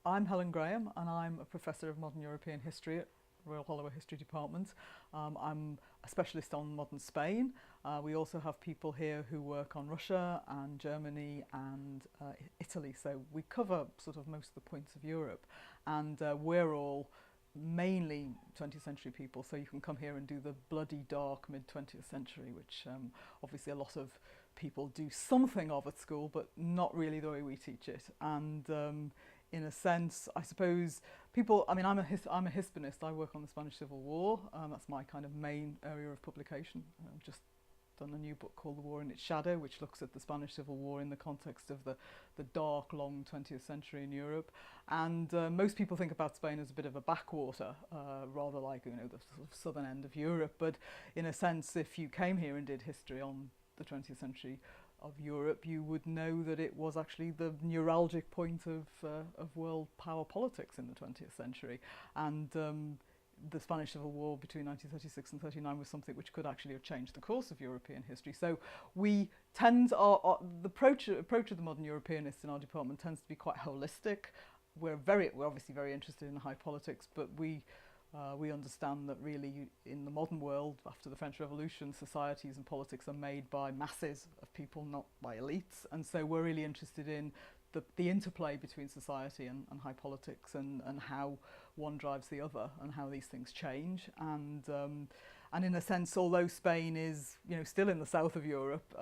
I'm Helen Graham and I'm a Professor of Modern European History at Royal Holloway History Department. I'm a specialist on modern Spain. We also have people here who work on Russia and Germany and Italy, so we cover sort of most of the points of Europe, and we're all mainly 20th century people, so you can come here and do the bloody dark mid-20th century, which obviously a lot of people do something of at school, but not really the way we teach it. And in a sense, I suppose people, I mean, I'm a Hispanist. I work on the Spanish Civil War. That's my kind of main area of publication. I've just done a new book called The War in Its Shadow, which looks at the Spanish Civil War in the context of the dark, long 20th century in Europe. And most people think about Spain as a bit of a backwater, rather like, you know, the sort of southern end of Europe. But in a sense, if you came here and did history on the 20th century of Europe, you would know that it was actually the neuralgic point of world power politics in the 20th century. And the Spanish Civil War between 1936 and 39 was something which could actually have changed the course of European history. So we tend, the approach of the modern Europeanists in our department tends to be quite holistic. We're obviously very interested in high politics, but we understand that really in the modern world, after the French Revolution, societies and politics are made by masses of people, not by elites. And so we're really interested in the interplay between society and high politics, and how one drives the other and how these things change. And in a sense, although Spain is, you know, still in the south of Europe,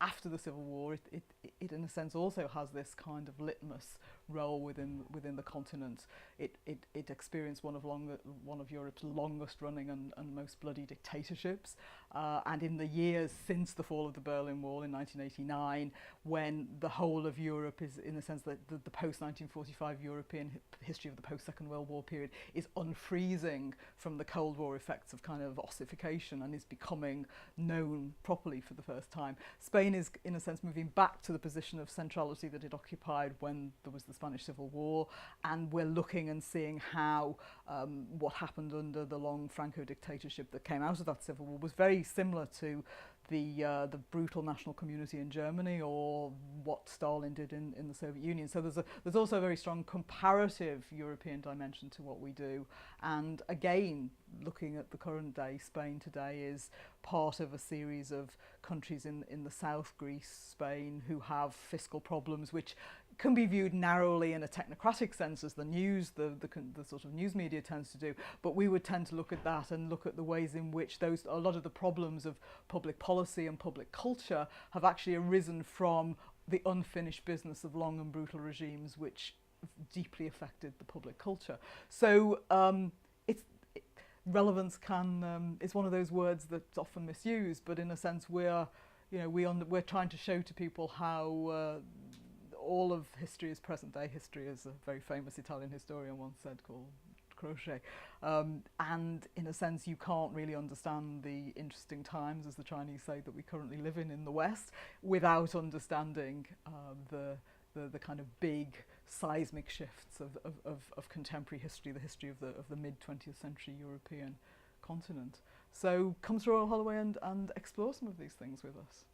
after the Civil War, it in a sense also has this kind of litmus role within the continent. It experienced one of Europe's longest running and most bloody dictatorships, and in the years since the fall of the Berlin Wall in 1989, when the whole of Europe is, in a sense, the post-1945 European history of the post-Second World War period is unfreezing from the Cold War effects of kind of ossification and is becoming known properly for the first time. Spain is, in a sense, moving back to the position of centrality that it occupied when there was the Spanish Civil War, and we're looking and seeing how what happened under the long Franco dictatorship that came out of that civil war was very similar to the brutal national community in Germany, or what Stalin did in the Soviet Union. So there's also a very strong comparative European dimension to what we do. And again, looking at the current day, Spain today is part of a series of countries in the south, Greece, Spain, who have fiscal problems which can be viewed narrowly in a technocratic sense, as the news, the sort of news media tends to do. But we would tend to look at that and look at the ways in which a lot of the problems of public policy and public culture have actually arisen from the unfinished business of long and brutal regimes which deeply affected the public culture. So relevance is one of those words that's often misused, but in a sense we're trying to show to people how all of history is present-day history, as a very famous Italian historian once said, called Croce. And in a sense, you can't really understand the interesting times, as the Chinese say, that we currently live in the West, without understanding the kind of big seismic shifts of contemporary history, the history of the mid-20th century European continent. So come to Royal Holloway and explore some of these things with us.